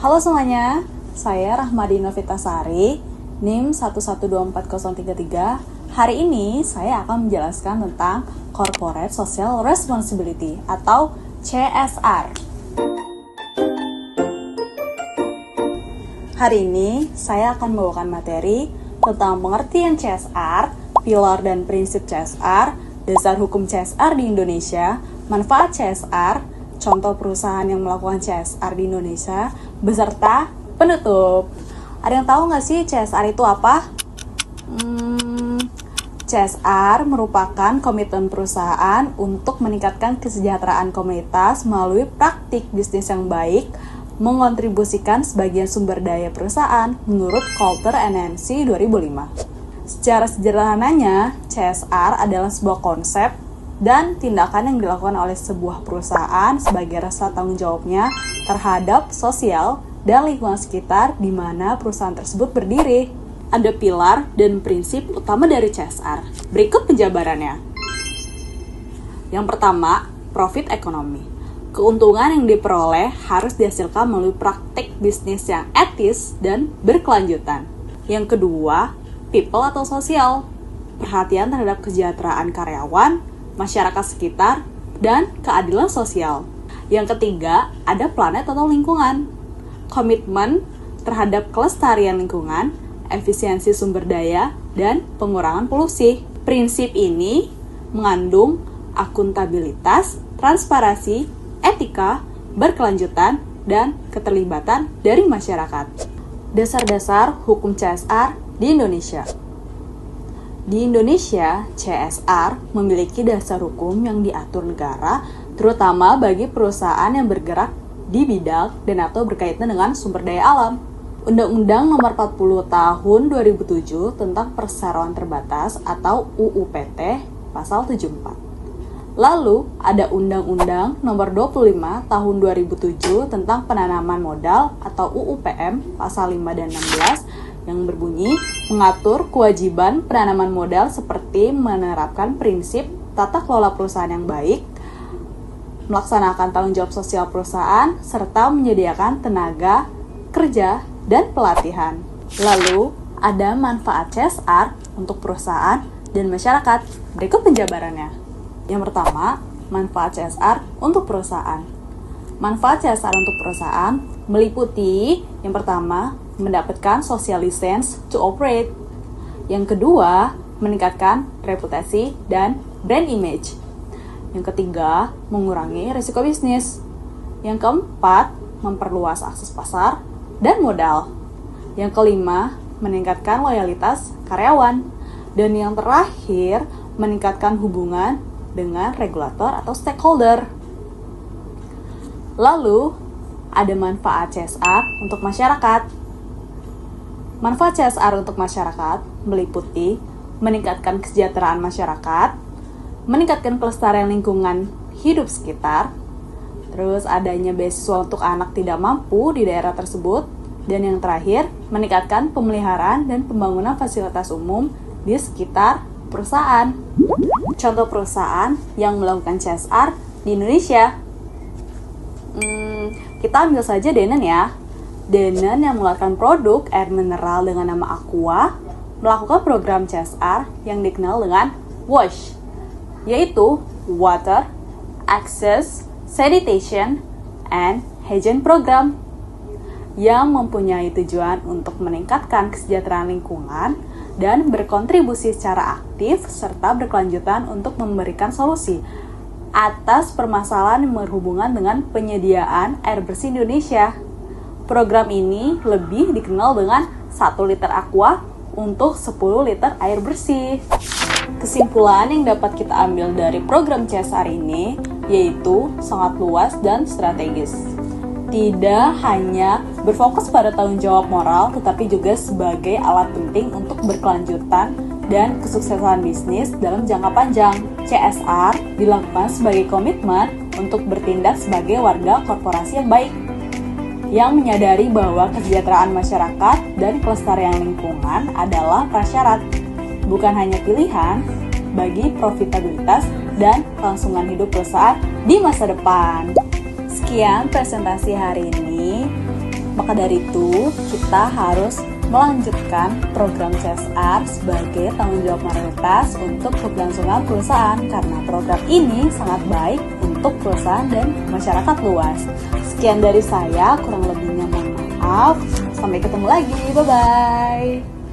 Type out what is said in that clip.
Halo semuanya, saya Rahmadi Novitasari, NIM 1124033. Hari ini saya akan menjelaskan tentang Corporate Social Responsibility atau CSR. Hari ini saya akan membawakan materi tentang pengertian CSR, pilar dan prinsip CSR, dasar hukum CSR di Indonesia, manfaat CSR, contoh perusahaan yang melakukan CSR di Indonesia, beserta penutup. Ada yang tahu nggak sih CSR itu apa? CSR merupakan komitmen perusahaan untuk meningkatkan kesejahteraan komunitas melalui praktik bisnis yang baik, mengontribusikan sebagian sumber daya perusahaan menurut Coulter NNC 2005. Secara sederhananya, CSR adalah sebuah konsep dan tindakan yang dilakukan oleh sebuah perusahaan sebagai rasa tanggung jawabnya terhadap sosial dan lingkungan sekitar di mana perusahaan tersebut berdiri. Ada pilar dan prinsip utama dari CSR. Berikut penjabarannya. Yang pertama, profit ekonomi. Keuntungan yang diperoleh harus dihasilkan melalui praktik bisnis yang etis dan berkelanjutan. Yang kedua, people atau sosial. Perhatian terhadap kesejahteraan karyawan, masyarakat sekitar, dan keadilan sosial. Yang ketiga, ada planet atau lingkungan. Komitmen terhadap kelestarian lingkungan, efisiensi sumber daya, dan pengurangan polusi. Prinsip ini mengandung akuntabilitas, transparansi, etika, berkelanjutan, dan keterlibatan dari masyarakat. Dasar-dasar hukum CSR di Indonesia. Di Indonesia, CSR memiliki dasar hukum yang diatur negara, terutama bagi perusahaan yang bergerak di bidang dan atau berkaitan dengan sumber daya alam. Undang-Undang Nomor 40 Tahun 2007 tentang Perseroan Terbatas atau UU PT Pasal 74. Lalu, ada Undang-Undang Nomor 25 Tahun 2007 tentang Penanaman Modal atau UU PM Pasal 5 dan 16 yang berbunyi mengatur kewajiban penanaman modal seperti menerapkan prinsip tata kelola perusahaan yang baik, melaksanakan tanggung jawab sosial perusahaan, serta menyediakan tenaga kerja dan pelatihan. Lalu, ada manfaat CSR untuk perusahaan dan masyarakat. Berikut penjabarannya. Yang pertama, manfaat CSR untuk perusahaan. Manfaat CSR untuk perusahaan meliputi yang pertama, mendapatkan social license to operate. Yang kedua, meningkatkan reputasi dan brand image. Yang ketiga, mengurangi risiko bisnis. Yang keempat, memperluas akses pasar dan modal. Yang kelima, meningkatkan loyalitas karyawan. Dan yang terakhir, meningkatkan hubungan dengan regulator atau stakeholder. Lalu, ada manfaat CSR untuk masyarakat. Manfaat CSR untuk masyarakat meliputi meningkatkan kesejahteraan masyarakat, meningkatkan kelestarian lingkungan hidup sekitar, terus adanya beasiswa untuk anak tidak mampu di daerah tersebut, dan yang terakhir, meningkatkan pemeliharaan dan pembangunan fasilitas umum di sekitar perusahaan. Contoh perusahaan yang melakukan CSR di Indonesia. Kita ambil saja Danone ya. Danone yang mengeluarkan produk air mineral dengan nama Aqua melakukan program CSR yang dikenal dengan WASH, yaitu Water, Access, Sanitation, and Hygiene Program, yang mempunyai tujuan untuk meningkatkan kesejahteraan lingkungan dan berkontribusi secara aktif serta berkelanjutan untuk memberikan solusi atas permasalahan yang berhubungan dengan penyediaan air bersih di Indonesia. Program ini lebih dikenal dengan 1 liter aqua untuk 10 liter air bersih. Kesimpulan yang dapat kita ambil dari program CSR ini yaitu sangat luas dan strategis. Tidak hanya berfokus pada tanggung jawab moral, tetapi juga sebagai alat penting untuk berkelanjutan dan kesuksesan bisnis dalam jangka panjang. CSR dilakukan sebagai komitmen untuk bertindak sebagai warga korporasi yang baik, yang menyadari bahwa kesejahteraan masyarakat dan kelestarian lingkungan adalah prasyarat, bukan hanya pilihan bagi profitabilitas dan kelangsungan hidup perusahaan di masa depan. Sekian presentasi hari ini. Maka dari itu, kita harus melanjutkan program CSR sebagai tanggung jawab mayoritas untuk keberlangsungan perusahaan karena program ini sangat baik untuk perusahaan dan masyarakat luas. Sekian dari saya, kurang lebihnya mohon maaf. Sampai ketemu lagi, bye-bye.